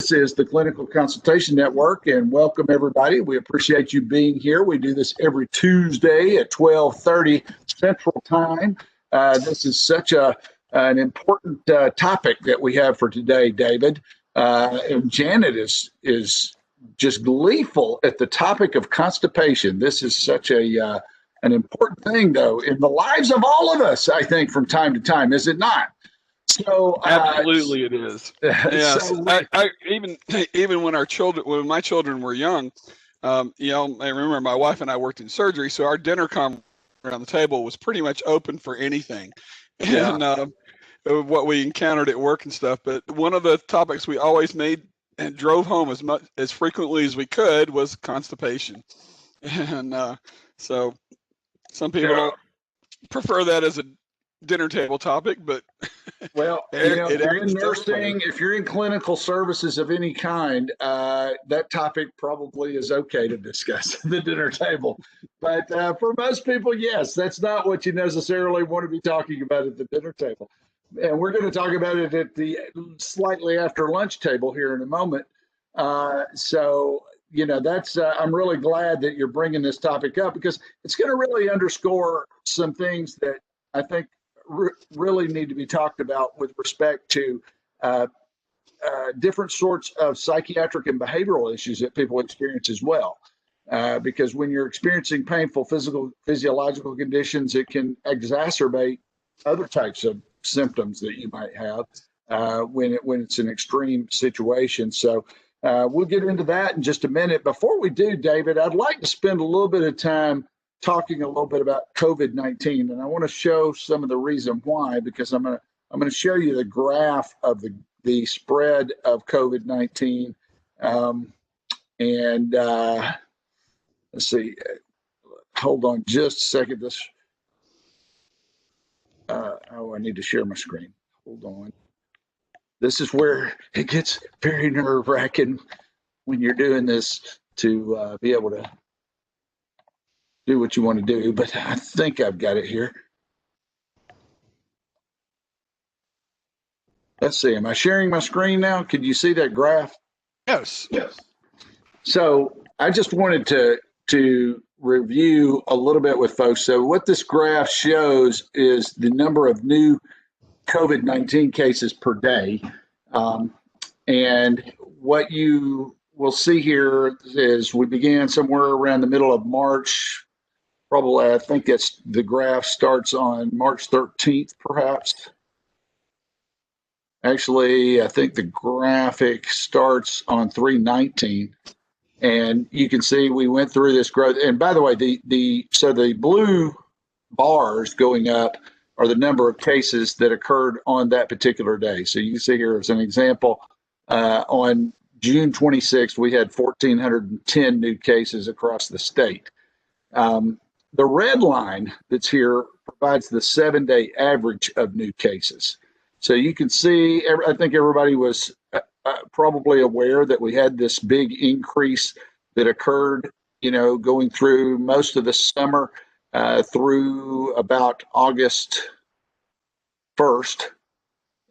This is the Clinical Consultation Network, and welcome everybody. We appreciate you being here. We do this every Tuesday at 12:30 Central Time. This is such an important topic that we have for today, David. And Janet is just gleeful at the topic of constipation. This is such an important thing, though, in the lives of all of us, I think, from time to time, is it not? So absolutely, it is. Yes, so I even when my children were young, I remember my wife and I worked in surgery, so our dinner conversation around the table was pretty much open for anything, and what we encountered at work and stuff. But one of the topics we always made and drove home as frequently as we could was constipation, and so some people don't prefer that as a dinner table topic, but well, if you're in clinical services of any kind, that topic probably is okay to discuss at the dinner table. But for most people, yes, that's not what you necessarily want to be talking about at the dinner table. And we're going to talk about it at the slightly after lunch table here in a moment. That's I'm really glad that you're bringing this topic up, because it's going to really underscore some things that I think really need to be talked about with respect to different sorts of psychiatric and behavioral issues that people experience as well. Because when you're experiencing painful physiological conditions, it can exacerbate other types of symptoms that you might have when it's an extreme situation. So we'll get into that in just a minute. Before we do, David, I'd like to spend a little bit of time talking a little bit about COVID-19, and I want to show some of the reason why, because I'm going to show you the graph of the spread of COVID-19. Let's see. Hold on just a second. I need to share my screen. Hold on. This is where it gets very nerve-wracking when you're doing this, to be able to do what you want to do, but I think I've got it here. Let's see. Am I sharing my screen now? Could you see that graph? Yes. So I just wanted to review a little bit with folks. So what this graph shows is the number of new COVID-19 cases per day. And what you will see here is we began somewhere around the middle of March. Probably, I think the graph starts on March 13th, perhaps. Actually, I think the graphic starts on 3/19, and you can see we went through this growth. And by the way, the blue bars going up are the number of cases that occurred on that particular day. So you can see here as an example, on June 26th, we had 1,410 new cases across the state. The red line that's here provides the 7-day average of new cases. So you can see, I think everybody was probably aware that we had this big increase that occurred, going through most of the summer through about August 1st.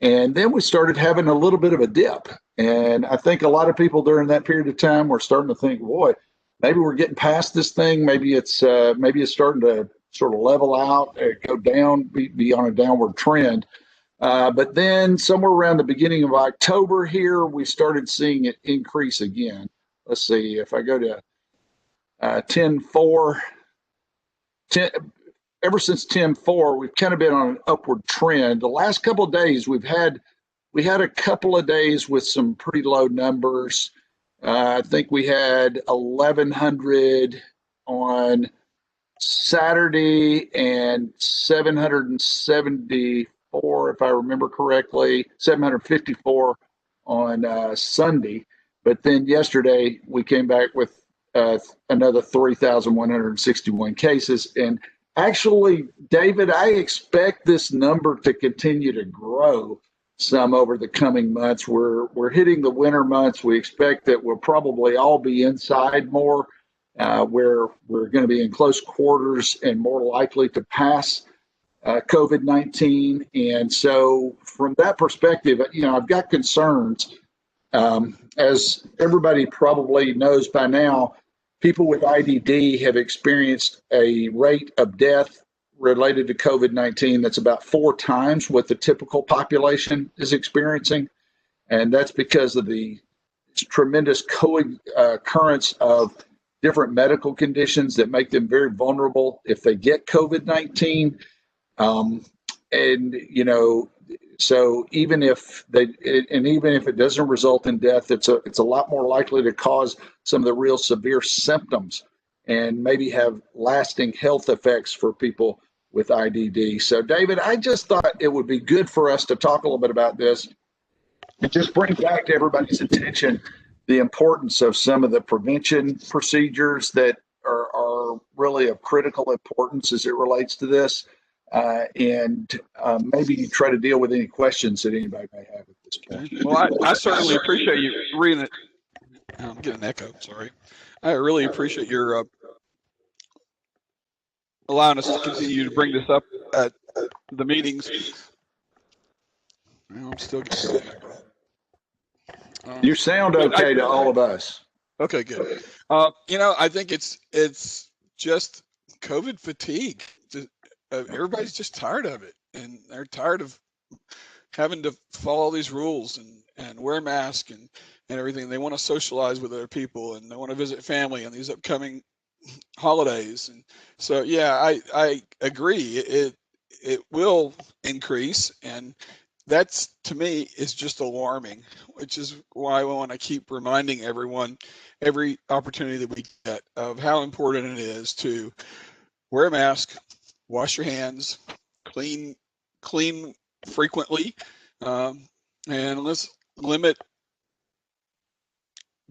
And then we started having a little bit of a dip. And I think a lot of people during that period of time were starting to think, boy, maybe we're getting past this thing. Maybe it's starting to sort of level out, go down, be on a downward trend. But then somewhere around the beginning of October here, we started seeing it increase again. Let's see, if I go to 10/4, ever since 10/4, we've kind of been on an upward trend. The last couple of days, we had a couple of days with some pretty low numbers. I think we had 1,100 on Saturday and 774, if I remember correctly, 754 on Sunday. But then yesterday we came back with another 3,161 cases. And actually, David, I expect this number to continue to grow some over the coming months. We're hitting the winter months. We expect that we'll probably all be inside more, where we're going to be in close quarters and more likely to pass COVID-19. And so from that perspective, I've got concerns As everybody probably knows by now, people with IDD have experienced a rate of death related to COVID-19 that's about 4 times what the typical population is experiencing. And that's because of the tremendous co-occurrence of different medical conditions that make them very vulnerable if they get COVID-19. And, you know, so even if it doesn't result in death, it's a lot more likely to cause some of the real severe symptoms and maybe have lasting health effects for people with IDD. So, David, I just thought it would be good for us to talk a little bit about this and just bring back to everybody's attention the importance of some of the prevention procedures that are really of critical importance as it relates to this. And maybe try to deal with any questions that anybody may have at this point. Well, I certainly appreciate you reading it. I'm getting an echo, sorry. I really appreciate your allowing us to continue to bring this up at the meetings. Well, I'm still getting an echo. You sound okay to all of us. Okay, good. You know, I think it's just COVID fatigue. Everybody's just tired of it, and they're tired of having to follow these rules and wear masks and everything. They want to socialize with other people, and they want to visit family on these upcoming holidays. And so, yeah, I agree. It will increase, and that's, to me, is just alarming, which is why I want to keep reminding everyone every opportunity that we get of how important it is to wear a mask, wash your hands, clean frequently, and let's limit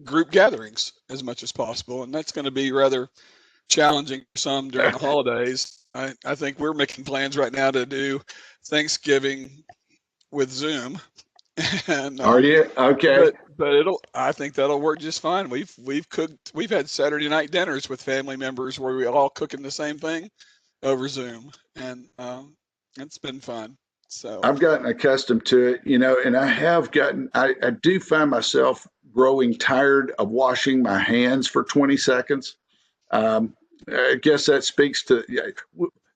group gatherings as much as possible. And that's going to be rather challenging for some during the holidays. I think we're making plans right now to do Thanksgiving with Zoom. And, are you okay? But I think that'll work just fine. We've had Saturday night dinners with family members where we all cooking the same thing over Zoom, and it's been fun. So I've gotten accustomed to it, you know, and I do find myself growing tired of washing my hands for 20 seconds. I guess that speaks to,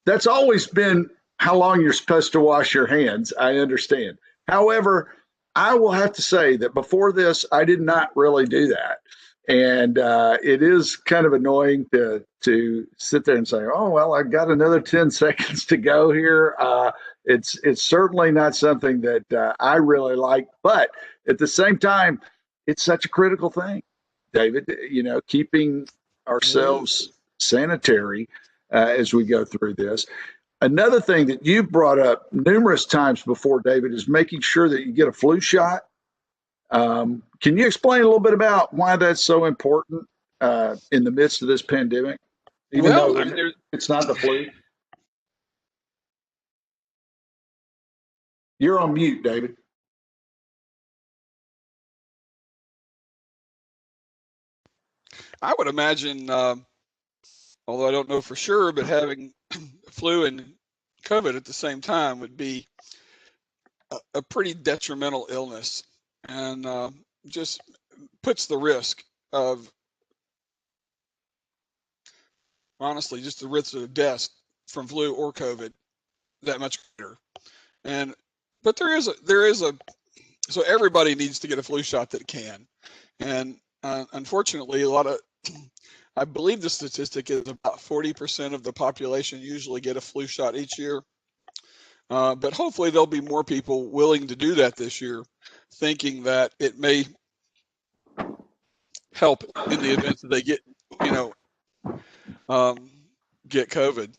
that's always been how long you're supposed to wash your hands. I understand. However, I will have to say that before this, I did not really do that. And it is kind of annoying to sit there and say, oh, well, I've got another 10 seconds to go here. It's certainly not something that I really like. But at the same time, it's such a critical thing, David, you know, keeping ourselves sanitary as we go through this. Another thing that you've brought up numerous times before, David, is making sure that you get a flu shot. Can you explain a little bit about why that's so important in the midst of this pandemic, even though it's not the flu? You're on mute, David. I would imagine, although I don't know for sure, but having flu and COVID at the same time would be a pretty detrimental illness, and just puts the risk of, honestly, just the risk of death from flu or COVID that much greater. But there is a so everybody needs to get a flu shot that can. And unfortunately, I believe the statistic is about 40% of the population usually get a flu shot each year. But hopefully there'll be more people willing to do that this year, thinking that it may help in the event that they get, get COVID.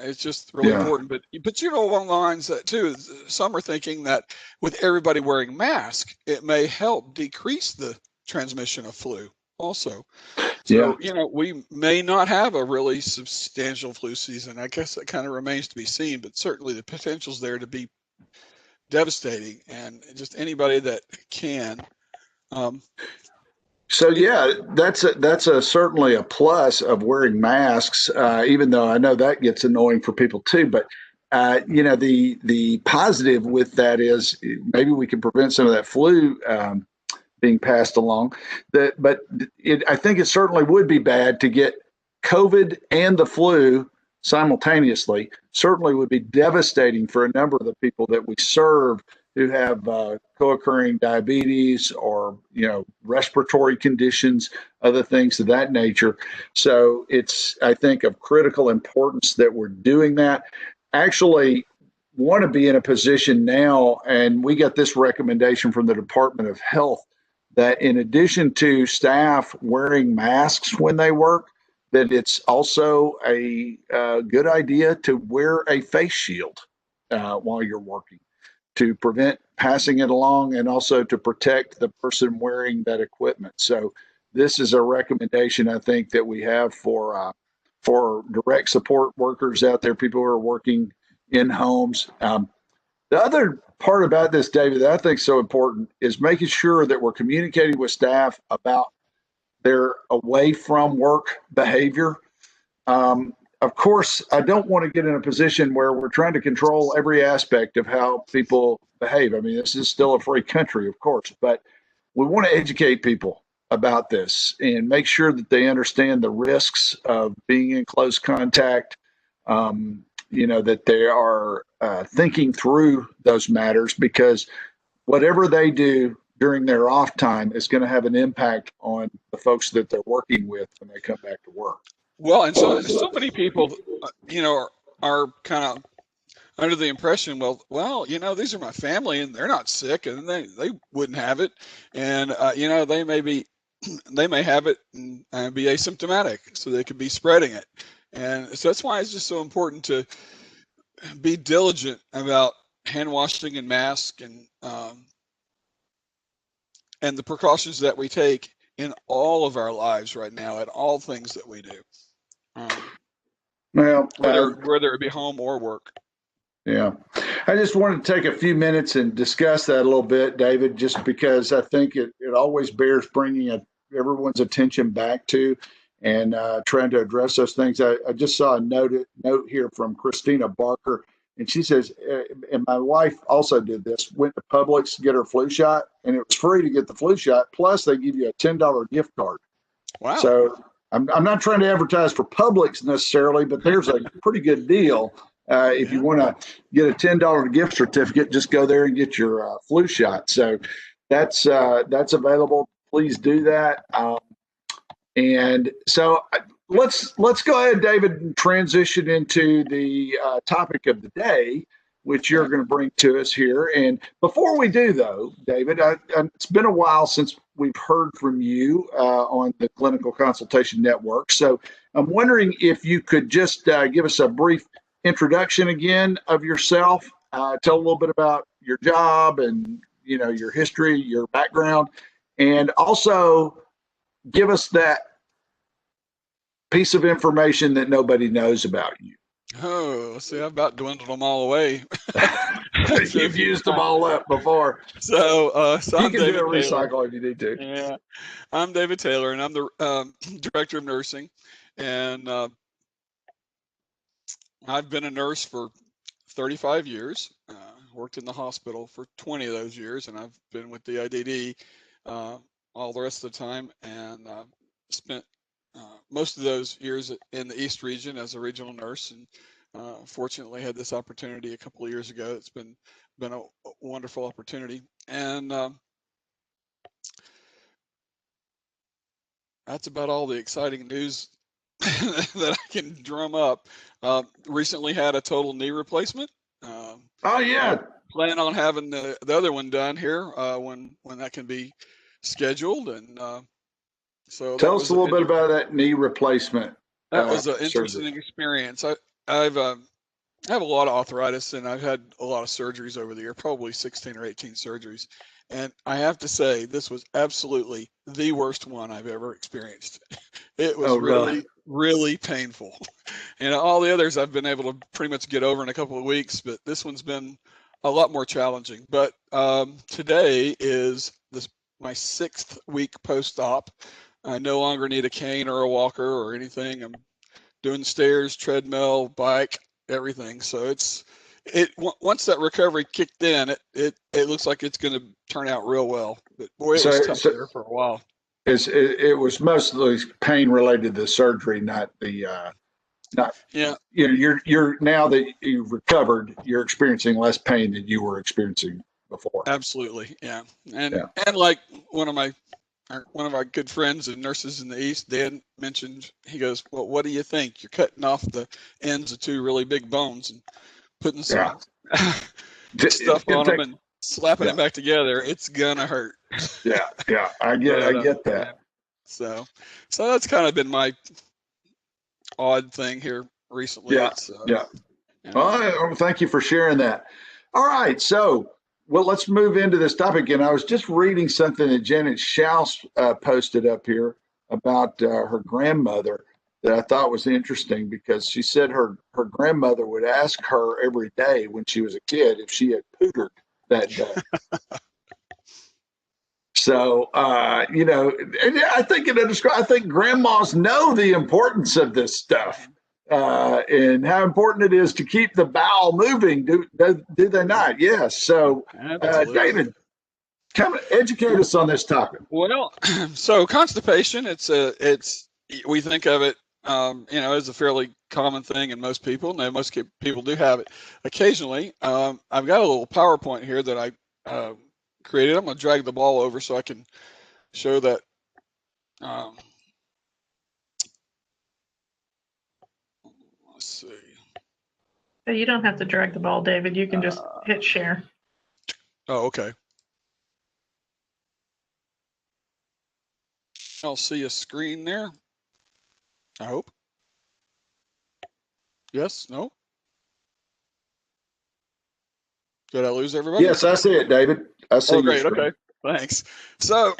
It's just really important. But along the lines that too, some are thinking that with everybody wearing masks, it may help decrease the transmission of flu also. So, we may not have a really substantial flu season. I guess that kind of remains to be seen, but certainly the potential's there to be devastating, and just anybody that can. That's certainly a plus of wearing masks, even though I know that gets annoying for people too. But the positive with that is maybe we can prevent some of that flu being passed along. But I think it certainly would be bad to get COVID and the flu simultaneously. Certainly would be devastating for a number of the people that we serve who have co-occurring diabetes or respiratory conditions, other things of that nature. So it's, I think, of critical importance that we're doing that. Actually, want to be in a position now, and we got this recommendation from the Department of Health, that in addition to staff wearing masks when they work, that it's also a good idea to wear a face shield while you're working, to prevent passing it along and also to protect the person wearing that equipment. So this is a recommendation, I think, that we have for direct support workers out there, people who are working in homes. The other part about this, David, that I think is so important is making sure that we're communicating with staff about their away from work behavior. Of course, I don't want to get in a position where we're trying to control every aspect of how people behave. I mean, this is still a free country, of course, but we want to educate people about this and make sure that they understand the risks of being in close contact. That they are thinking through those matters, because whatever they do during their off time is going to have an impact on the folks that they're working with when they come back to work. Well, and so many people, are kind of under the impression, well, these are my family and they're not sick and they wouldn't have it. And, they may have it and be asymptomatic, so they could be spreading it. And so that's why it's just so important to be diligent about hand washing and mask and the precautions that we take in all of our lives right now, at all things that we do. Whether it be home or work. Yeah. I just wanted to take a few minutes and discuss that a little bit, David, just because I think it always bears bringing everyone's attention back to and trying to address those things. I just saw a note here from Christina Barker, and she says, and my wife also did this, went to Publix to get her flu shot, and it was free to get the flu shot, plus they give you a $10 gift card. Wow. So I'm not trying to advertise for Publix necessarily, but there's a pretty good deal. If you want to get a $10 gift certificate, just go there and get your flu shot. So that's available. Please do that. And so let's go ahead, David, and transition into the topic of the day, which you're going to bring to us here. And before we do, though, David, it's been a while since we've heard from you on the Clinical Consultation Network. So I'm wondering if you could just give us a brief introduction again of yourself, tell a little bit about your job and your history, your background, and also give us that piece of information that nobody knows about you. Oh, see, I've about dwindled them all away. You've used them all up before. So you can do a recycle if you need to. Yeah, I'm David Taylor, and I'm the director of nursing, and I've been a nurse for 35 years. Worked in the hospital for 20 of those years, and I've been with the IDD all the rest of the time, and spent most of those years in the East region as a regional nurse, and fortunately had this opportunity a couple of years ago. It's been a wonderful opportunity, and that's about all the exciting news that I can drum up. Recently had a total knee replacement. Oh yeah. Plan on having the other one done here when that can be scheduled, and so tell us a little bit about that knee replacement. That was an interesting experience. I have a lot of arthritis, and I've had a lot of surgeries over the year, probably 16 or 18 surgeries. And I have to say, this was absolutely the worst one I've ever experienced. It was really painful. All the others I've been able to pretty much get over in a couple of weeks, but this one's been a lot more challenging. But today is my 6th week post-op. I no longer need a cane or a walker or anything. I'm doing stairs, treadmill, bike, everything. So it's once that recovery kicked in, it looks like it's going to turn out real well. But boy, it was So, tough so there for a while. it was mostly pain related to surgery, not not Yeah, you're now that you've recovered, you're experiencing less pain than you were experiencing before. absolutely. Yeah, Yeah. and like one of my good friends and nurses in the East, Dan, mentioned, he goes, well, what do you think? You're cutting off the ends of two really big bones and putting Yeah. some stuff on them and slapping Yeah. it back together. It's gonna hurt. Yeah. Yeah. I But get yeah. that. So that's kind of been my odd thing here recently. Yeah. It's Yeah. you know, Well, thank you for sharing that. All right. So, well, let's move into this topic. And I was just reading something that Janet Schaus posted up here about her grandmother that I thought was interesting because she said her grandmother would ask her every day when she was a kid if she had pootered that day. So, and I think grandmas know the importance of this stuff and how important it is to keep the bowel moving. Do they not? Yes. So, absolutely. David, come educate us on this topic. Well, so constipation, we think of it, as a fairly common thing in most people. Now, most people do have it occasionally. I've got a little PowerPoint here that I created. I'm going to drag the ball over so I can show that. Let's see. You don't have to drag the ball, David. You can just hit share. Oh, okay. I'll see a screen there. I hope. Yes? No? Did I lose everybody? Yes, I see it, David. I see. Oh, great. Okay. Thanks. So,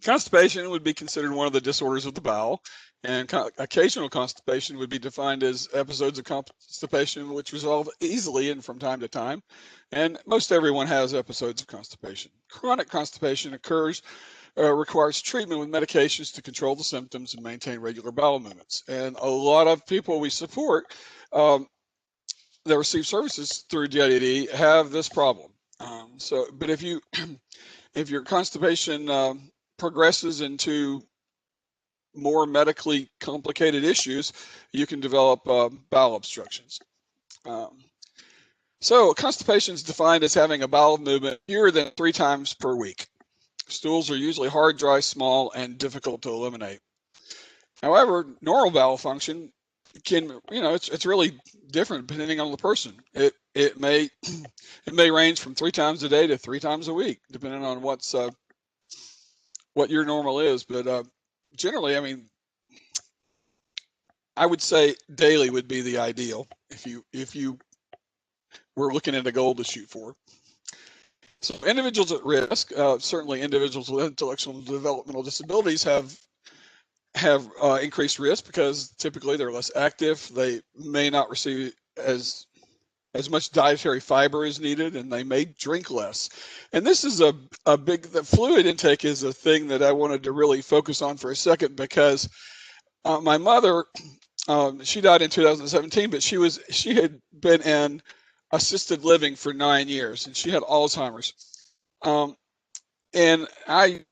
constipation would be considered one of the disorders of the bowel, and occasional constipation would be defined as episodes of constipation which resolve easily and from time to time. And most everyone has episodes of constipation. Chronic constipation requires treatment with medications to control the symptoms and maintain regular bowel movements. And a lot of people we support that receive services through DIDD have this problem. But if your constipation progresses into more medically complicated issues, you can develop bowel obstructions. So constipation is defined as having a bowel movement fewer than 3 times per week. Stools are usually hard, dry, small, and difficult to eliminate. However, normal bowel function can, it's really different depending on the person. It may range from 3 times a day to 3 times a week, depending on what your normal is. But generally, I mean, I would say daily would be the ideal if you were looking at a goal to shoot for. So individuals at risk, certainly individuals with intellectual and developmental disabilities have increased risk because typically they're less active. They may not receive as much dietary fiber as needed, and they may drink less. And this is the fluid intake is a thing that I wanted to really focus on for a second because my mother, she died in 2017, but she had been in assisted living for 9 years, and she had Alzheimer's. And I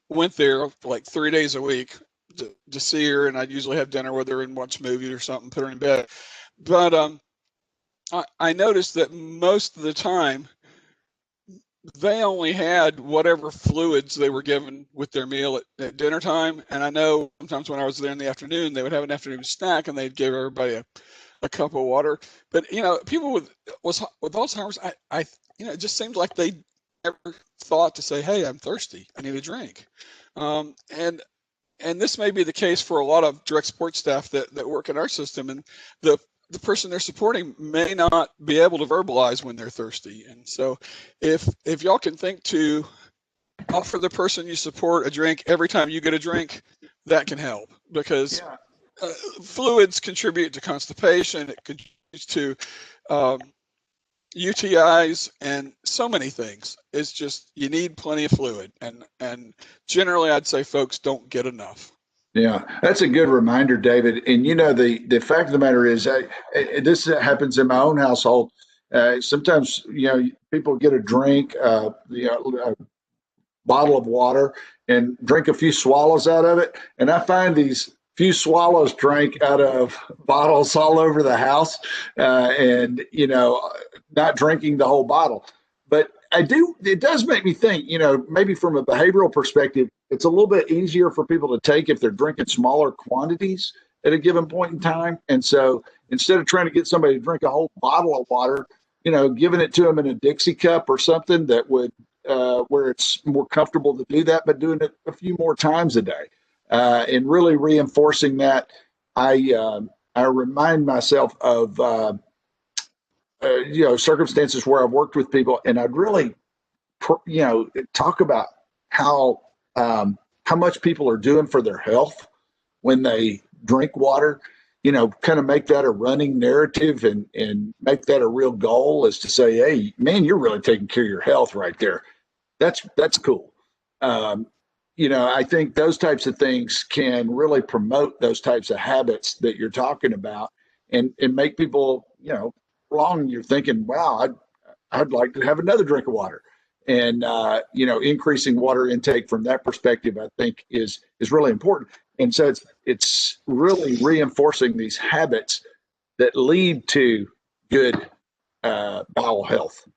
went there like 3 days a week to see her, and I'd usually have dinner with her and watch movies or something, put her in bed. But I noticed that most of the time they only had whatever fluids they were given with their meal at dinner time. And I know sometimes when I was there in the afternoon, they would have an afternoon snack and they'd give everybody a cup of water. But people with Alzheimer's, it just seemed like they never thought to say, "Hey, I'm thirsty. I need a drink." And this may be the case for a lot of direct support staff that work in our system, and the person they're supporting may not be able to verbalize when they're thirsty. And so if y'all can think to offer the person you support a drink every time you get a drink, that can help, because fluids contribute to constipation. It contributes to UTIs and so many things. It's just you need plenty of fluid, and generally I'd say folks don't get enough. Yeah, that's a good reminder, David. And the fact of the matter is, this happens in my own household. Sometimes, people get a drink, a bottle of water and drink a few swallows out of it. And I find these few swallows drank out of bottles all over the house, and, not drinking the whole bottle. But it does make me think, maybe from a behavioral perspective, it's a little bit easier for people to take if they're drinking smaller quantities at a given point in time. And so instead of trying to get somebody to drink a whole bottle of water, giving it to them in a Dixie cup or something that would, where it's more comfortable to do that, but doing it a few more times a day, and really reinforcing that. I remind myself of circumstances where I've worked with people, and I'd really talk about how much people are doing for their health when they drink water. Kind of make that a running narrative and make that a real goal, is to say, hey, man, you're really taking care of your health right there. That's cool. I think those types of things can really promote those types of habits that you're talking about, and make people, you're thinking, wow, I'd like to have another drink of water. And, increasing water intake from that perspective, I think is really important. And so it's really reinforcing these habits that lead to good bowel health.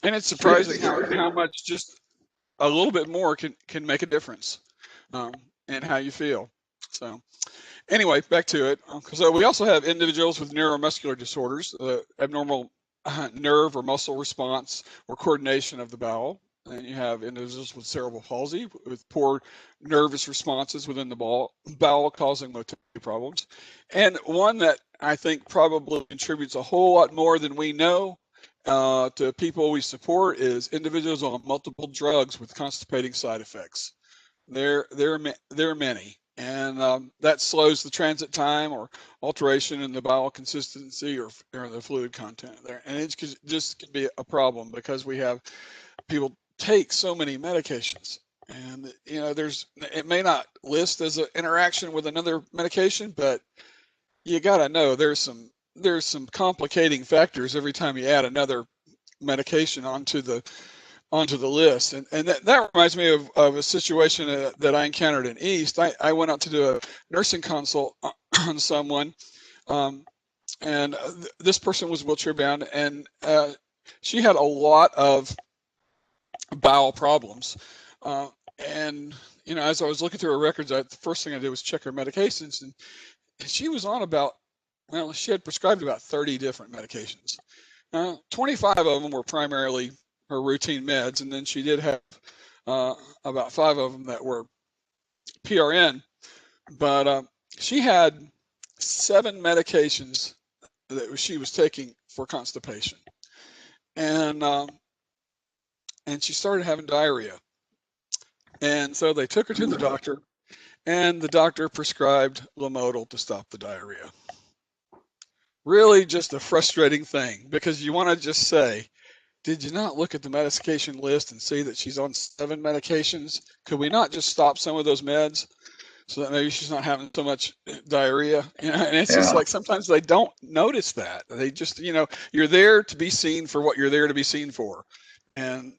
And it's surprising how much just a little bit more can make a difference in how you feel. So anyway, back to it. So we also have individuals with neuromuscular disorders, abnormal nerve or muscle response or coordination of the bowel. And you have individuals with cerebral palsy with poor nervous responses within the bowel causing motility problems. And one that I think probably contributes a whole lot more than we know to people we support is individuals on multiple drugs with constipating side effects. There are many, and that slows the transit time or alteration in the bowel consistency or the fluid content there. And it just can be a problem because we have people take so many medications, and it may not list as an interaction with another medication, but you got to know there's some complicating factors every time you add another medication onto the list. And that reminds me of a situation that I encountered in East. I went out to do a nursing consult on someone, and this person was wheelchair bound, and she had a lot of bowel problems. And as I was looking through her records, the first thing I did was check her medications, and she was on she had prescribed about 30 different medications. 25 of them were primarily her routine meds, and then she did have about 5 of them that were PRN. But she had 7 medications that she was taking for constipation, and she started having diarrhea. And so they took her to the doctor, and the doctor prescribed Lomotil to stop the diarrhea. Really just a frustrating thing, because you want to just say, did you not look at the medication list and see that she's on 7 medications? Could we not just stop some of those meds so that maybe she's not having so much diarrhea? And it's just like sometimes they don't notice that. They just, you're there to be seen for what you're there to be seen for. And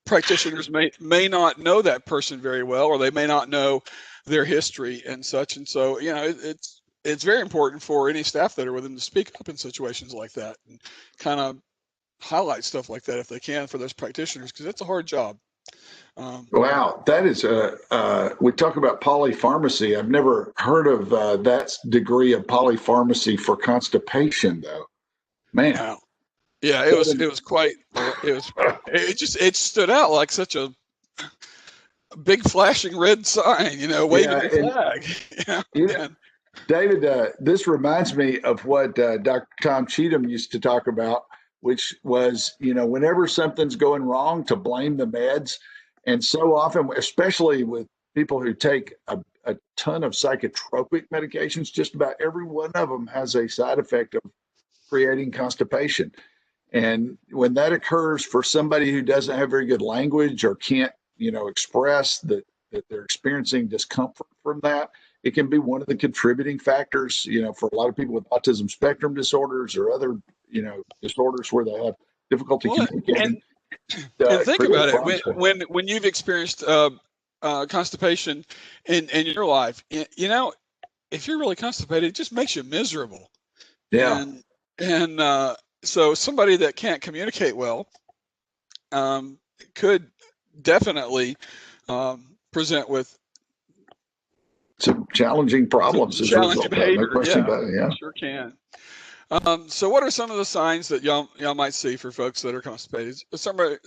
practitioners may not know that person very well, or they may not know their history and such. And so, it's very important for any staff that are with them to speak up in situations like that and kind of highlight stuff like that if they can for those practitioners, because it's a hard job. Wow, that is we talk about polypharmacy. I've never heard of that degree of polypharmacy for constipation, though. Man. Wow. Yeah, it was quite. It stood out like such a big flashing red sign, waving the flag. Yeah. David, this reminds me of what Dr. Tom Cheatham used to talk about, which was, whenever something's going wrong, to blame the meds. And so often, especially with people who take a ton of psychotropic medications, just about every one of them has a side effect of creating constipation. And when that occurs for somebody who doesn't have very good language or can't, express that they're experiencing discomfort from that, it can be one of the contributing factors, for a lot of people with autism spectrum disorders or other, disorders where they have difficulty Well, communicating. and think create about it problems for them. when you've experienced constipation in your life. If you're really constipated, it just makes you miserable. Yeah. And so somebody that can't communicate well could definitely present with some challenging problems as a challenging result of that. No behavior. question about it. Yeah. Sure can. So what are some of the signs that y'all might see for folks that are constipated? Certainly,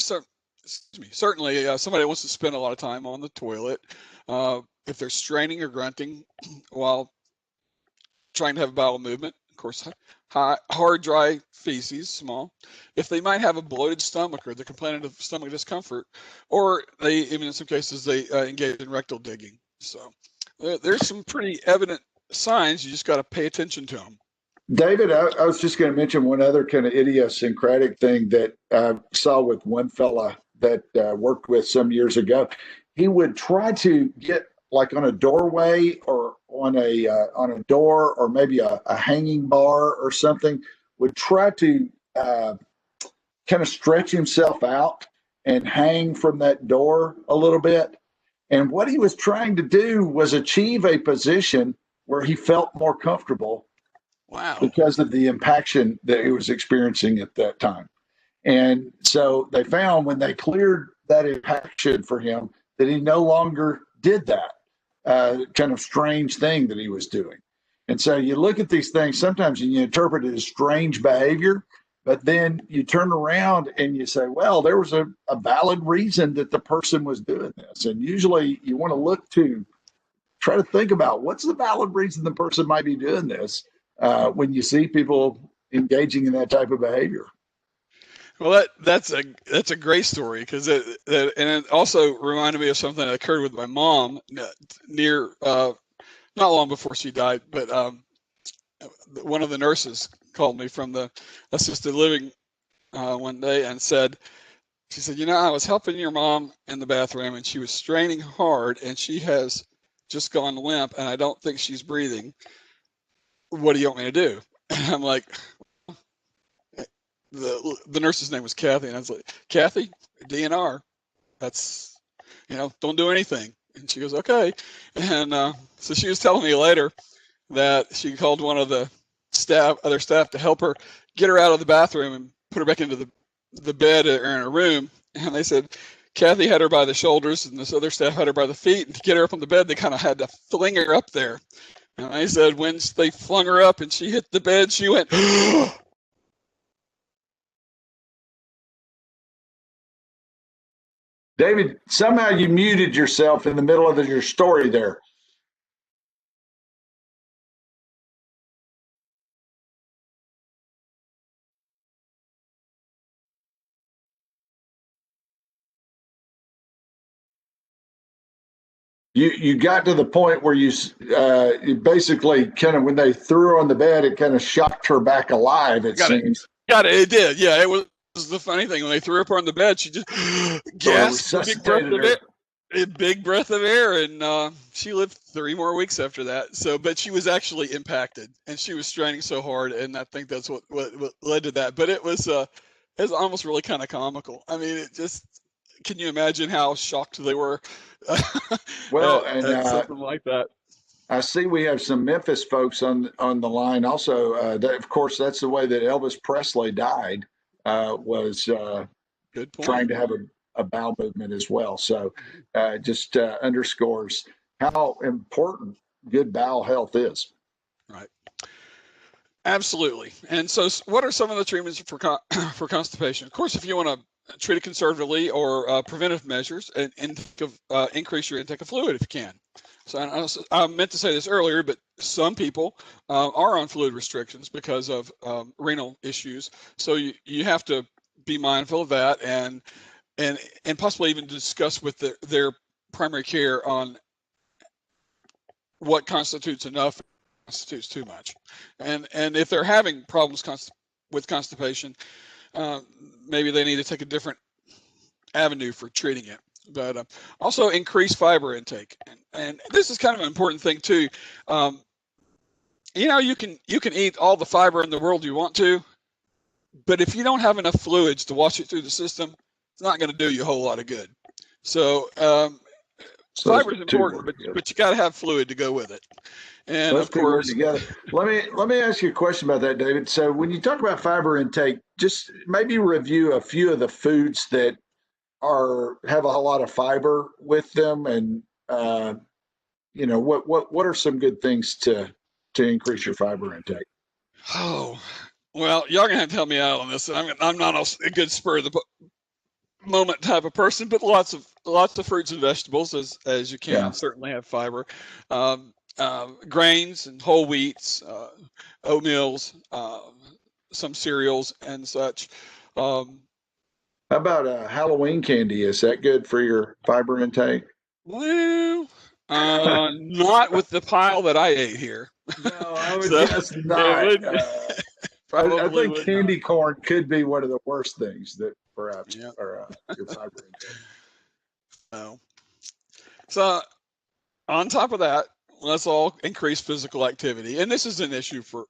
somebody wants to spend a lot of time on the toilet. If they're straining or grunting while trying to have bowel movement, of course, hard, dry feces, small. If they might have a bloated stomach or they're complaining of stomach discomfort, or even in some cases, they engage in rectal digging. So there's some pretty evident signs. You just got to pay attention to them. David, I was just going to mention one other kind of idiosyncratic thing that I saw with one fella that worked with some years ago. He would try to get like on a doorway or on a door or maybe a hanging bar or something, would try to kind of stretch himself out and hang from that door a little bit. And what he was trying to do was achieve a position where he felt more comfortable. Wow. Because of the impaction that he was experiencing at that time. And so they found when they cleared that impaction for him that he no longer did that kind of strange thing that he was doing. And so you look at these things sometimes and you interpret it as strange behavior, but then you turn around and you say, well, there was a valid reason that the person was doing this. And usually you want to look to try to think about what's the valid reason the person might be doing this. When you see people engaging in that type of behavior. Well, that's a great story because it also reminded me of something that occurred with my mom near not long before she died. But one of the nurses called me from the assisted living one day and she said, I was helping your mom in the bathroom and she was straining hard and she has just gone limp and I don't think she's breathing. What do you want me to do? And I'm like, the nurse's name was Kathy. And I was like, Kathy, DNR. That's, don't do anything. And she goes, okay. And so she was telling me later that she called one of the other staff to help her get her out of the bathroom and put her back into the bed or in her room. And they said, Kathy had her by the shoulders and this other staff had her by the feet. And to get her up on the bed, they kind of had to fling her up there. And I said, when they flung her up and she hit the bed, she went, David, somehow you muted yourself in the middle of your story there. You got to the point where you basically kind of, when they threw her on the bed, it kind of shocked her back alive, it seems. It did. Yeah, it was the funny thing. When they threw her on the bed, she just gasped a big breath of air, and she lived 3 more weeks after that. So, but she was actually impacted, and she was straining so hard, and I think that's what led to that. But it was almost really kind of comical. I mean, it just, can you imagine how shocked they were? Well, at something like that. I see we have some Memphis folks on the line. Also, of course, that's the way that Elvis Presley died. Was good point. Trying to have a bowel movement as well. So, just underscores how important good bowel health is. Right. Absolutely. And so, what are some of the treatments for constipation? Of course, if you want to treat it conservatively or preventive measures and increase your intake of fluid if you can. So I meant to say this earlier, but some people are on fluid restrictions because of renal issues. So you have to be mindful of that and possibly even discuss with their primary care on what constitutes enough, constitutes too much. And if they're having problems with constipation, maybe they need to take a different avenue for treating it. But also increase fiber intake, and this is kind of an important thing too. You know, you can eat all the fiber in the world you want to, but if you don't have enough fluids to wash it through the system, it's not going to do you a whole lot of good. So fiber is important, but you got to have fluid to go with it. And those of course, together. Let me ask you a question about that, David. So when you talk about fiber intake, just maybe review a few of the foods that have a lot of fiber with them, and you know, what are some good things to increase your fiber intake? Oh, well, y'all gonna have to help me out on this. I'm not a good spur of the moment type of person, but lots of fruits and vegetables as you can certainly have fiber. Grains and whole wheats, oatmeals, some cereals and such. How about Halloween candy? Is that good for your fiber intake? Well, not with the pile that I ate here. No, I would guess not. I think candy corn could be one of the worst things that perhaps are your fiber intake. So on top of that, let's all increase physical activity. And this is an issue for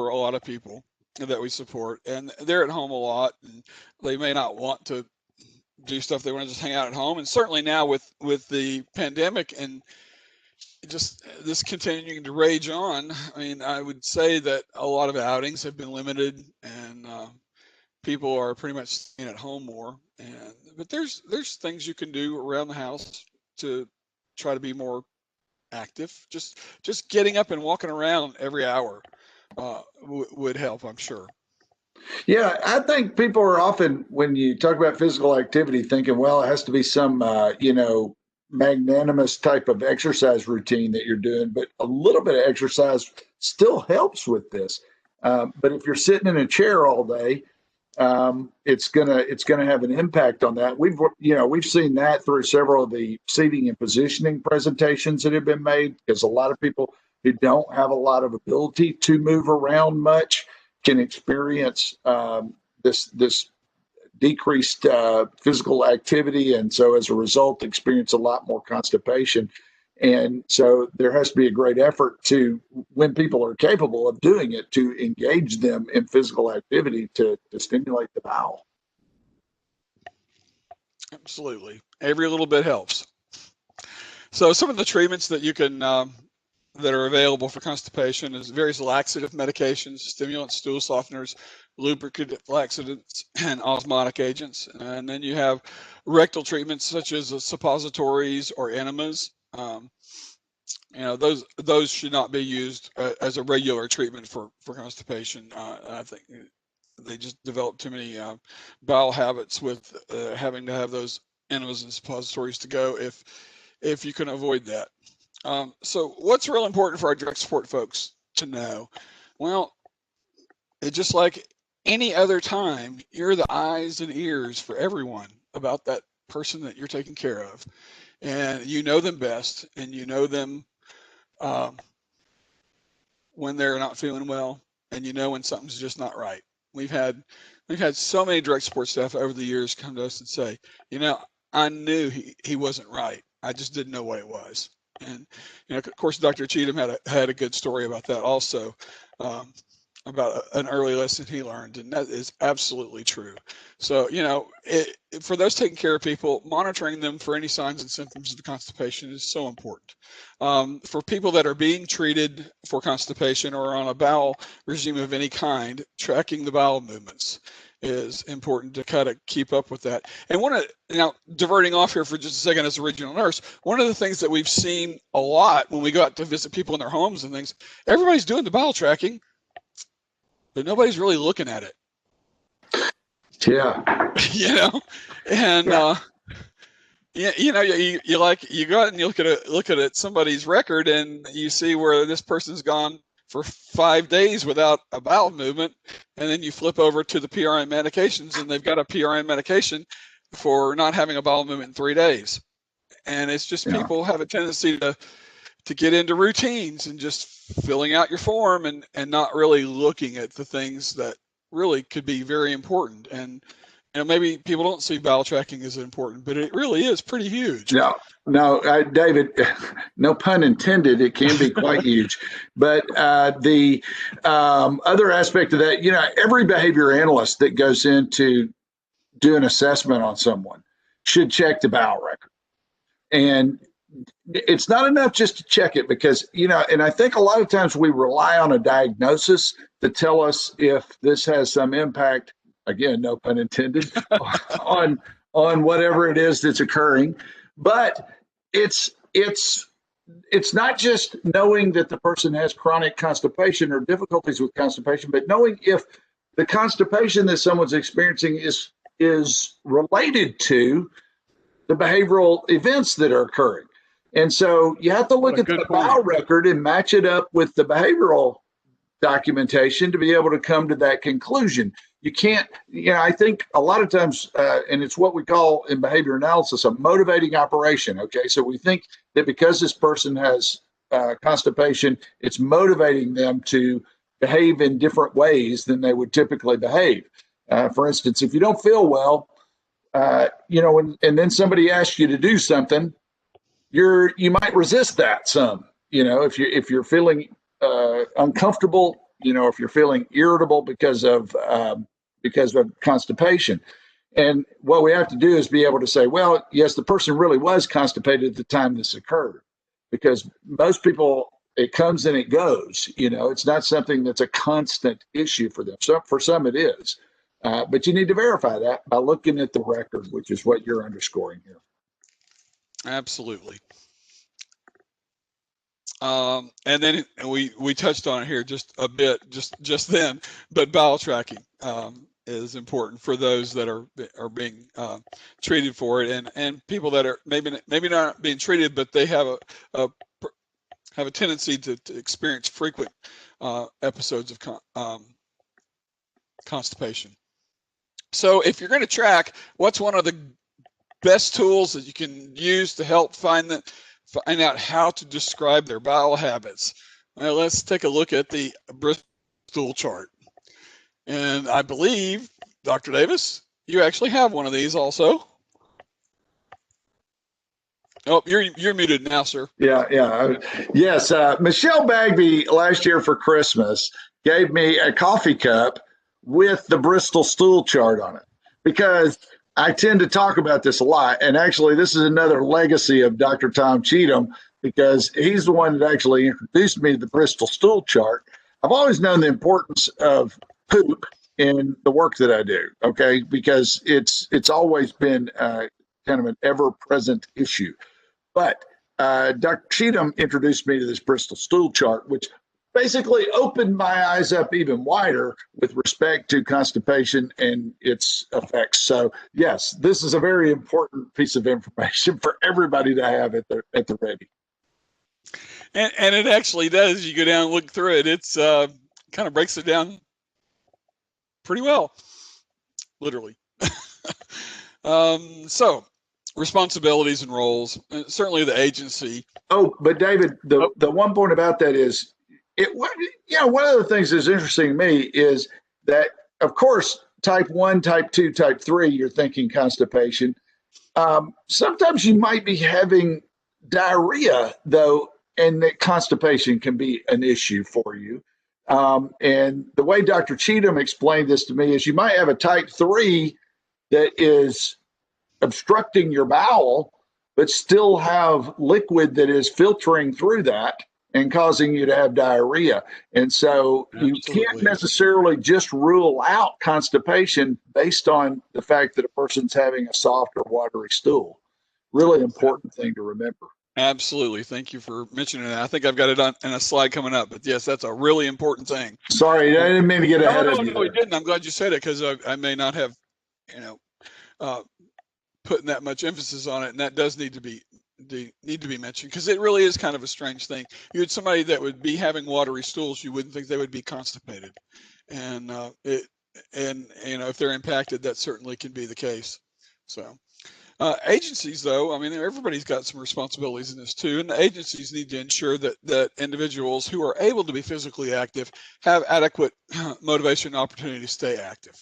a lot of people that we support. And they're at home a lot, and they may not want to do stuff. They want to just hang out at home. And certainly now with the pandemic and just this continuing to rage on, I mean, I would say that a lot of outings have been limited, and people are pretty much staying at home more. But there's things you can do around the house to try to be more active. Just getting up and walking around every hour would help, I'm sure. Yeah, I think people are often, when you talk about physical activity, thinking, well, it has to be some, magnanimous type of exercise routine that you're doing, but a little bit of exercise still helps with this. But if you're sitting in a chair all day, it's gonna have an impact on that. We've seen that through several of the seating and positioning presentations that have been made, because a lot of people who don't have a lot of ability to move around much can experience this decreased physical activity, and so as a result experience a lot more constipation. And so there has to be a great effort to, when people are capable of doing it, to engage them in physical activity to stimulate the bowel. Absolutely. Every little bit helps. So some of the treatments that you can that are available for constipation is various laxative medications, stimulants, stool softeners, lubricant laxatives, and osmotic agents. And then you have rectal treatments such as suppositories or enemas. Those should not be used as a regular treatment for constipation. I think they just develop too many bowel habits with having to have those enemas and suppositories to go if you can avoid that. So what's real important for our direct support folks to know? Well, it's just like any other time, you're the eyes and ears for everyone about that person that you're taking care of. And you know them best, and you know them when they're not feeling well, and you know when something's just not right. We've had so many direct support staff over the years come to us and say, I knew he wasn't right. I just didn't know what it was. And of course, Dr. Cheatham had a good story about that also, about an early lesson he learned, and that is absolutely true. So for those taking care of people, monitoring them for any signs and symptoms of constipation is so important. For people that are being treated for constipation or on a bowel regime of any kind, tracking the bowel movements is important to kind of keep up with that. And now diverting off here for just a second as a regional nurse, one of the things that we've seen a lot when we go out to visit people in their homes and things, everybody's doing the bowel tracking, but nobody's really looking at it. Yeah. And you go out and you look at somebody's record, and you see where this person's gone for 5 days without a bowel movement, and then you flip over to the PRN medications, and they've got a PRN medication for not having a bowel movement in 3 days. And it's just people have a tendency to get into routines and just filling out your form and not really looking at the things that really could be very important. And maybe people don't see bowel tracking as important, but it really is pretty huge. No, David, no pun intended. It can be quite huge. But the other aspect of that, every behavior analyst that goes in to do an assessment on someone should check the bowel record. And it's not enough just to check it because, and I think a lot of times we rely on a diagnosis to tell us if this has some impact, again, no pun intended, on whatever it is that's occurring. But it's not just knowing that the person has chronic constipation or difficulties with constipation, but knowing if the constipation that someone's experiencing is related to the behavioral events that are occurring. And so you have to look at the bowel record and match it up with the behavioral documentation to be able to come to that conclusion. You can't, I think a lot of times, and it's what we call in behavior analysis, a motivating operation. Okay. So we think that because this person has constipation, it's motivating them to behave in different ways than they would typically behave. For instance, if you don't feel well, and then somebody asks you to do something, you might resist that some. If you're feeling uncomfortable, if you're feeling irritable because of constipation. And what we have to do is be able to say, well, yes, the person really was constipated at the time this occurred, because most people, it comes and it goes. It's not something that's a constant issue for them. So for some it is. But you need to verify that by looking at the record, which is what you're underscoring here. Absolutely. And then we touched on it here just a bit, just then, but bowel tracking is important for those that are being treated for it, and people that are maybe not being treated, but they have a tendency to experience frequent episodes of constipation. So if you're going to track, what's one of the best tools that you can use to help find out how to describe their bowel habits? Well, let's take a look at the Bristol stool chart. And I believe, Dr. Davis, you actually have one of these also. Oh, you're muted now, sir. Yeah. Yes, Michelle Bagby last year for Christmas gave me a coffee cup with the Bristol stool chart on it, because I tend to talk about this a lot. And actually, this is another legacy of Dr. Tom Cheatham, because he's the one that actually introduced me to the Bristol stool chart. I've always known the importance of poop in the work that I do, okay, because it's always been kind of an ever-present issue. But Dr. Cheatham introduced me to this Bristol stool chart, which basically opened my eyes up even wider with respect to constipation and its effects. So yes, this is a very important piece of information for everybody to have at the ready. And it actually does. You go down and look through it. It's kind of breaks it down pretty well, literally. So responsibilities and roles, and certainly the agency. Oh, but David, the one point about that is, one of the things that's interesting to me is that, of course, type 1, type 2, type 3, you're thinking constipation. Sometimes you might be having diarrhea, though, and that constipation can be an issue for you. And the way Dr. Cheatham explained this to me is you might have a type 3 that is obstructing your bowel, but still have liquid that is filtering through that and causing you to have diarrhea. And so you can't necessarily just rule out constipation based on the fact that a person's having a soft or watery stool. Really important thing to remember. Absolutely. Thank you for mentioning that. I think I've got it on in a slide coming up, but yes, that's a really important thing. Sorry, I didn't mean to get ahead of you. No, you didn't. I'm glad you said it, because I may not have, putting that much emphasis on it, and that does need to be mentioned, because it really is kind of a strange thing. You had somebody that would be having watery stools, you wouldn't think they would be constipated, and if they're impacted, that certainly can be the case. So Agencies, though, I mean, everybody's got some responsibilities in this too, and the agencies need to ensure that individuals who are able to be physically active have adequate motivation and opportunity to stay active.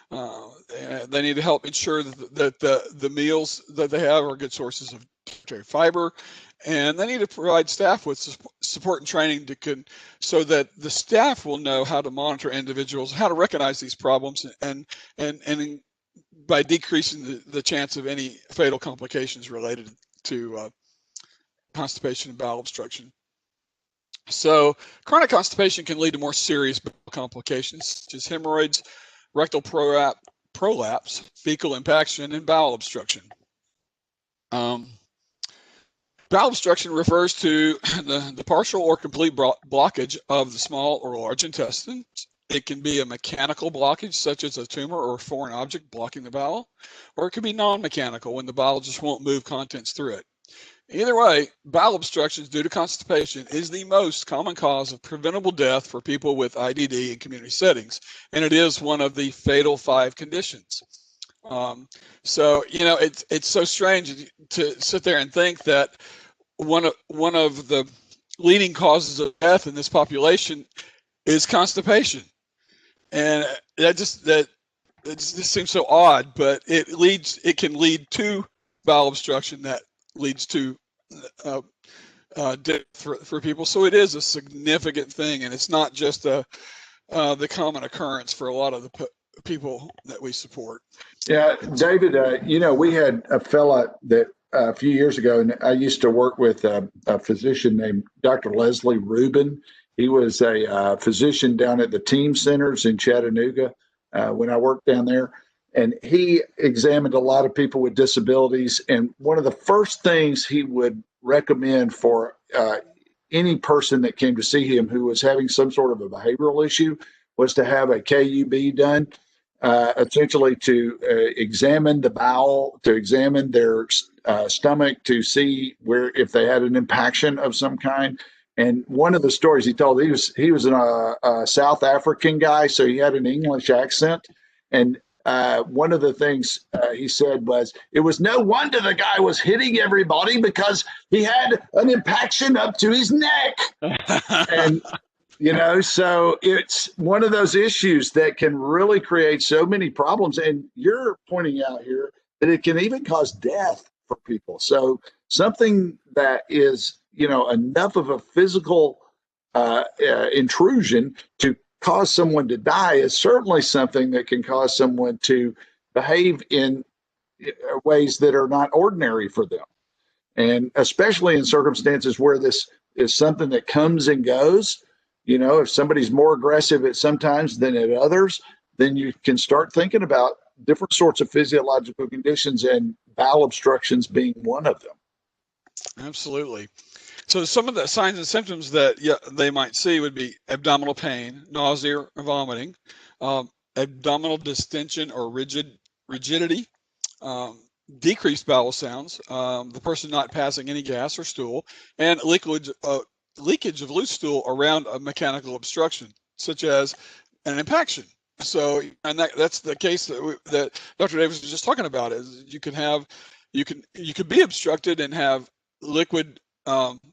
They need to help ensure that the meals that they have are good sources of dietary fiber, and they need to provide staff with support and training so that the staff will know how to monitor individuals, how to recognize these problems, and by decreasing the chance of any fatal complications related to constipation and bowel obstruction. So chronic constipation can lead to more serious complications such as hemorrhoids, rectal prolapse, fecal impaction, and bowel obstruction. Bowel obstruction refers to the partial or complete blockage of the small or large intestines. It can be a mechanical blockage, such as a tumor or a foreign object blocking the bowel, or it can be non-mechanical when the bowel just won't move contents through it. Either way, bowel obstructions due to constipation is the most common cause of preventable death for people with IDD in community settings, and it is one of the fatal 5 conditions. So, you know, it's so strange to sit there and think that one of the leading causes of death in this population is constipation. And that just seems so odd, but it can lead to bowel obstruction that leads to death for people. So it is a significant thing, and it's not just the common occurrence for a lot of the people that we support. Yeah, David, you know, we had a fella that a few years ago, and I used to work with a physician named Dr. Leslie Rubin. He was a physician down at the team centers in Chattanooga when I worked down there. And he examined a lot of people with disabilities. And one of the first things he would recommend for any person that came to see him who was having some sort of a behavioral issue was to have a KUB done, essentially to examine the bowel, to examine their stomach, to see if they had an impaction of some kind. And one of the stories he told, he was a South African guy, so he had an English accent. And one of the things he said was, it was no wonder the guy was hitting everybody because he had an impaction up to his neck. And, you know, so it's one of those issues that can really create so many problems. And you're pointing out here that it can even cause death for people. So something that is, you know, enough of a physical intrusion to cause someone to die is certainly something that can cause someone to behave in ways that are not ordinary for them. And especially in circumstances where this is something that comes and goes, you know, if somebody's more aggressive at some times than at others, then you can start thinking about different sorts of physiological conditions, and bowel obstructions being one of them. Absolutely. So some of the signs and symptoms that they might see would be abdominal pain, nausea or vomiting, abdominal distension or rigidity, decreased bowel sounds, the person not passing any gas or stool, and leakage of loose stool around a mechanical obstruction, such as an impaction. So, and that's the case that Dr. Davis was just talking about. Is you could be obstructed and have liquid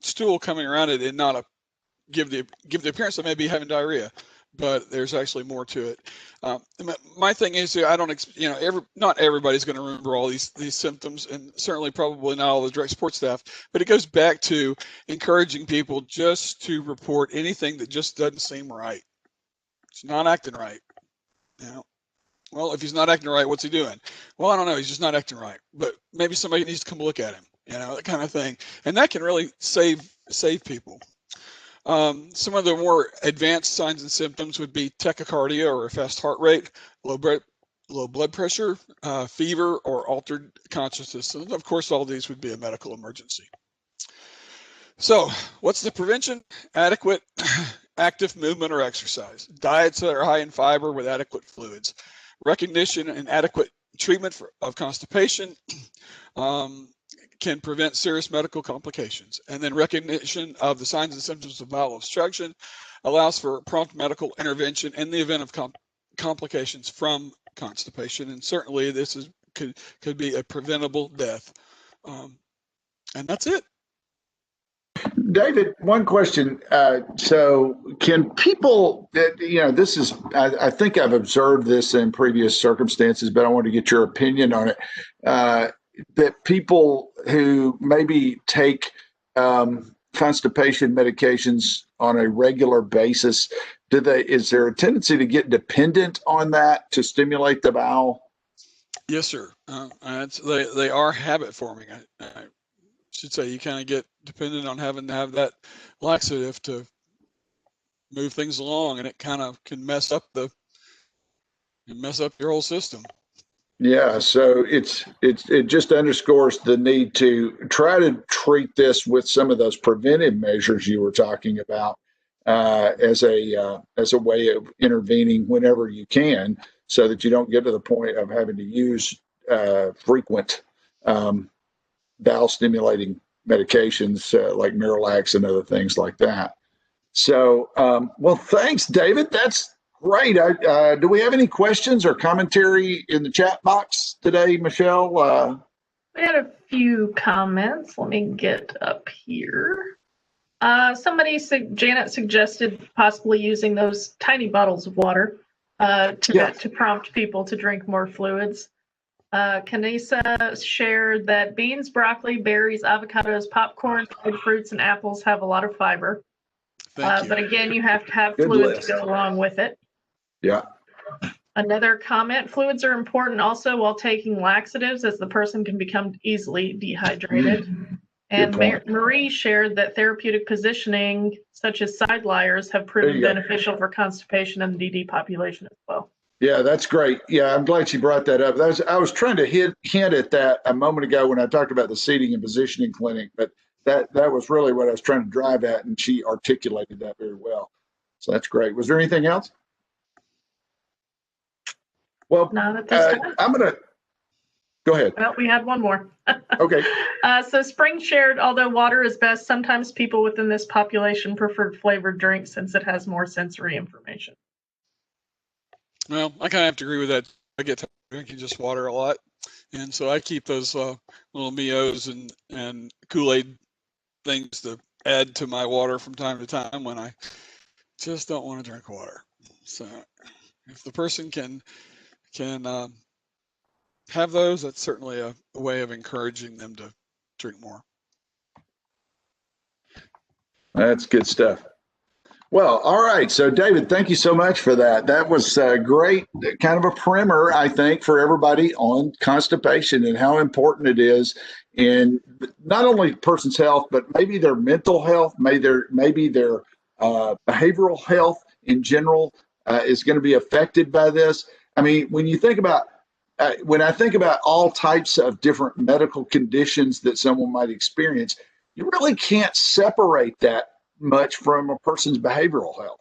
stool coming around it and not give the appearance of maybe having diarrhea, but there's actually more to it. My thing is, I don't, you know, not everybody's going to remember all these symptoms, and certainly probably not all the direct support staff. But it goes back to encouraging people just to report anything that just doesn't seem right. It's not acting right. You know, well, if he's not acting right, what's he doing? Well, I don't know. He's just not acting right. But maybe somebody needs to come look at him. You know, that kind of thing, and that can really save people. Some of the more advanced signs and symptoms would be tachycardia or a fast heart rate, low blood pressure, fever, or altered consciousness. And of course, all these would be a medical emergency. So what's the prevention? Adequate active movement or exercise, diets that are high in fiber with adequate fluids, recognition and adequate treatment of constipation can prevent serious medical complications. And then recognition of the signs and symptoms of bowel obstruction allows for prompt medical intervention in the event of complications from constipation. And certainly this is could be a preventable death. And that's it. David, one question. So can people, this is, I think I've observed this in previous circumstances, but I want to get your opinion on it. That people who maybe take constipation medications on a regular basis, is there a tendency to get dependent on that to stimulate the bowel? Yes, sir. They are habit forming. I should say you kind of get dependent on having to have that laxative to move things along, and it kind of can mess up your whole system. Yeah, so it just underscores the need to try to treat this with some of those preventive measures you were talking about as a way of intervening whenever you can, so that you don't get to the point of having to use frequent bowel stimulating medications like Miralax and other things like that. So, well, thanks, David. That's great. Do we have any questions or commentary in the chat box today, Michelle? We had a few comments. Let me get up here. Janet suggested possibly using those tiny bottles of water to prompt people to drink more fluids. Kanisa shared that beans, broccoli, berries, avocados, popcorn, dried fruits, and apples have a lot of fiber. But again, you have to have fluid to go along with it. Yeah. Another comment, fluids are important also while taking laxatives, as the person can become easily dehydrated. And Marie shared that therapeutic positioning, such as side liars, have proven beneficial for constipation in the DD population as well. Yeah, that's great. Yeah, I'm glad she brought that up. I was trying to hint at that a moment ago when I talked about the seating and positioning clinic, but that was really what I was trying to drive at, and she articulated that very well. So that's great. Was there anything else? Well, not at this time. I'm going to go ahead. Well, we had one more. Okay. So Spring shared, although water is best, sometimes people within this population preferred flavored drinks since it has more sensory information. Well, I kind of have to agree with that. I get tired of drinking just water a lot, and so I keep those little Mios and Kool-Aid things to add to my water from time to time when I just don't want to drink water. So if the person can have those, that's certainly a way of encouraging them to drink more. That's good stuff. Well, all right. So, David, thank you so much for that. That was great, kind of a primer, I think, for everybody on constipation and how important it is in not only a person's health, but maybe their mental health, maybe their behavioral health in general is going to be affected by this. I mean, when you think about when I think about all types of different medical conditions that someone might experience, you really can't separate that much from a person's behavioral health.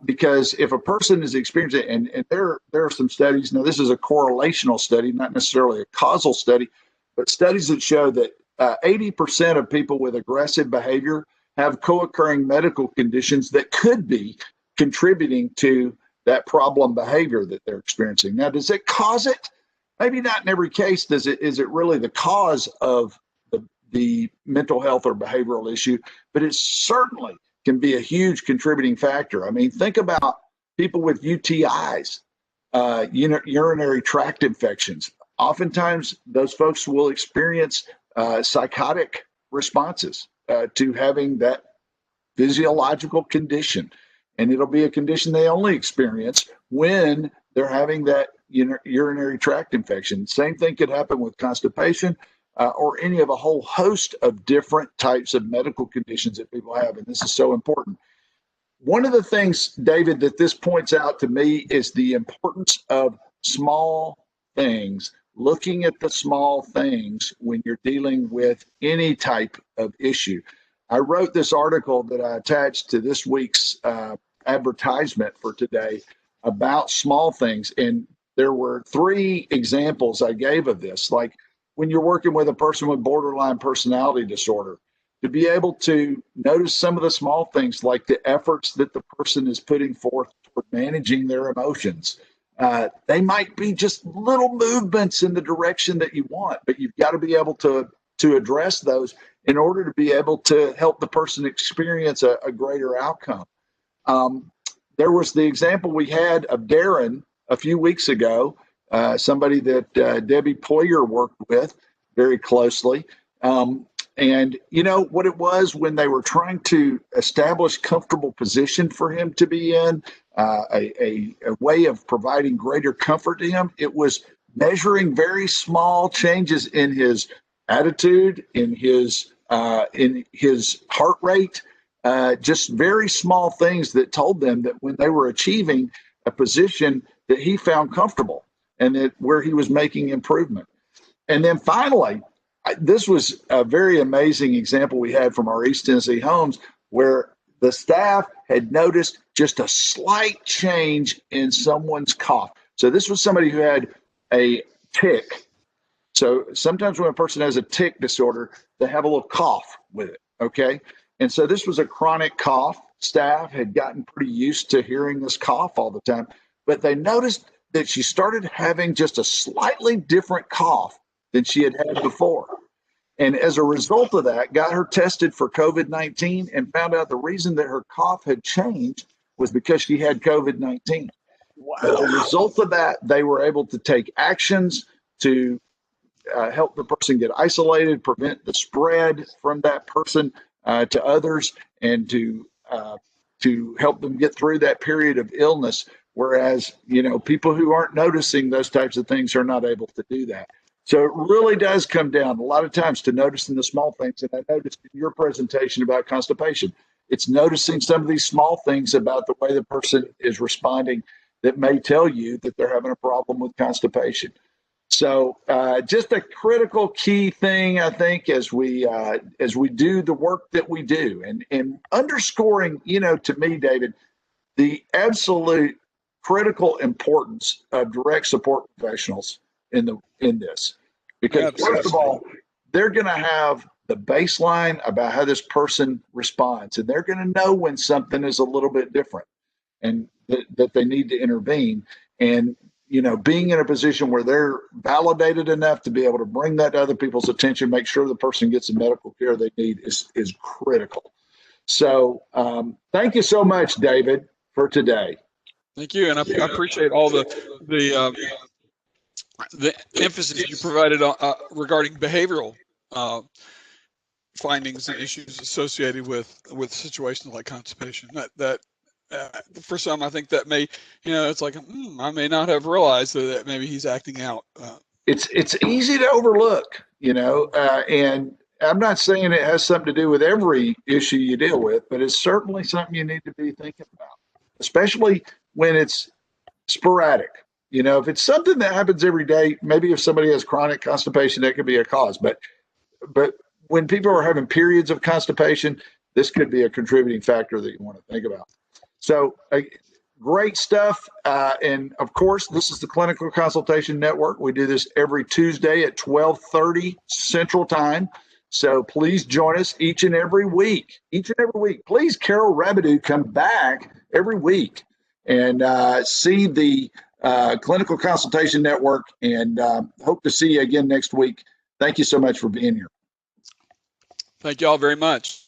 Because if a person is experiencing, and there are some studies, now this is a correlational study, not necessarily a causal study, but studies that show that 80% of people with aggressive behavior have co-occurring medical conditions that could be contributing to that problem behavior that they're experiencing. Now, does it cause it? Maybe not in every case. Is it really the cause of the mental health or behavioral issue? But it certainly can be a huge contributing factor. I mean, think about people with UTIs, urinary tract infections. Oftentimes, those folks will experience psychotic responses to having that physiological condition. And it'll be a condition they only experience when they're having that urinary tract infection. Same thing could happen with constipation or any of a whole host of different types of medical conditions that people have. And this is so important. One of the things, David, that this points out to me is the importance of small things, looking at the small things when you're dealing with any type of issue. I wrote this article that I attached to this week's advertisement for today about small things. And there were 3 examples I gave of this. Like when you're working with a person with borderline personality disorder, to be able to notice some of the small things like the efforts that the person is putting forth toward managing their emotions, They might be just little movements in the direction that you want, but you've got to be able to address those in order to be able to help the person experience a greater outcome. There was the example we had of Darren a few weeks ago, somebody that Debbie Poyer worked with very closely. And you know what it was when they were trying to establish comfortable position for him to be in, a way of providing greater comfort to him. It was measuring very small changes in his attitude, in his heart rate, just very small things that told them that when they were achieving a position that he found comfortable and that where he was making improvement. And then finally, this was a very amazing example we had from our East Tennessee homes where the staff had noticed just a slight change in someone's cough. So this was somebody who had a tick. So sometimes when a person has a tick disorder, they have a little cough with it, okay? And so this was a chronic cough. Staff had gotten pretty used to hearing this cough all the time, but they noticed that she started having just a slightly different cough than she had had before. And as a result of that, got her tested for COVID-19 and found out the reason that her cough had changed was because she had COVID-19. Wow. As a result of that, they were able to take actions to help the person get isolated, prevent the spread from that person to others, and to help them get through that period of illness. Whereas, you know, people who aren't noticing those types of things are not able to do that. So it really does come down a lot of times to noticing the small things. And I noticed in your presentation about constipation, it's noticing some of these small things about the way the person is responding that may tell you that they're having a problem with constipation. So just a critical key thing, I think, as we do the work that we do, and underscoring, you know, to me, David, the absolute critical importance of direct support professionals in this, because first of all, they're going to have the baseline about how this person responds, and they're going to know when something is a little bit different, and that they need to intervene. And you know, being in a position where they're validated enough to be able to bring that to other people's attention, make sure the person gets the medical care they need is critical. So thank you so much, David, for today. Thank you, and I appreciate all the emphasis you provided on regarding behavioral findings and issues associated with situations like constipation. That for some, I think that may, you know, it's like I may not have realized that maybe he's acting out. It's easy to overlook, you know, and I'm not saying it has something to do with every issue you deal with, but it's certainly something you need to be thinking about, especially when it's sporadic. You know, if it's something that happens every day, maybe if somebody has chronic constipation, that could be a cause. But when people are having periods of constipation, this could be a contributing factor that you want to think about. So great stuff. And of course, this is the Clinical Consultation Network. We do this every Tuesday at 12:30 Central Time. So please join us each and every week. Please, Carol Rabideau, come back every week and see the Clinical Consultation Network, and hope to see you again next week. Thank you so much for being here. Thank you all very much.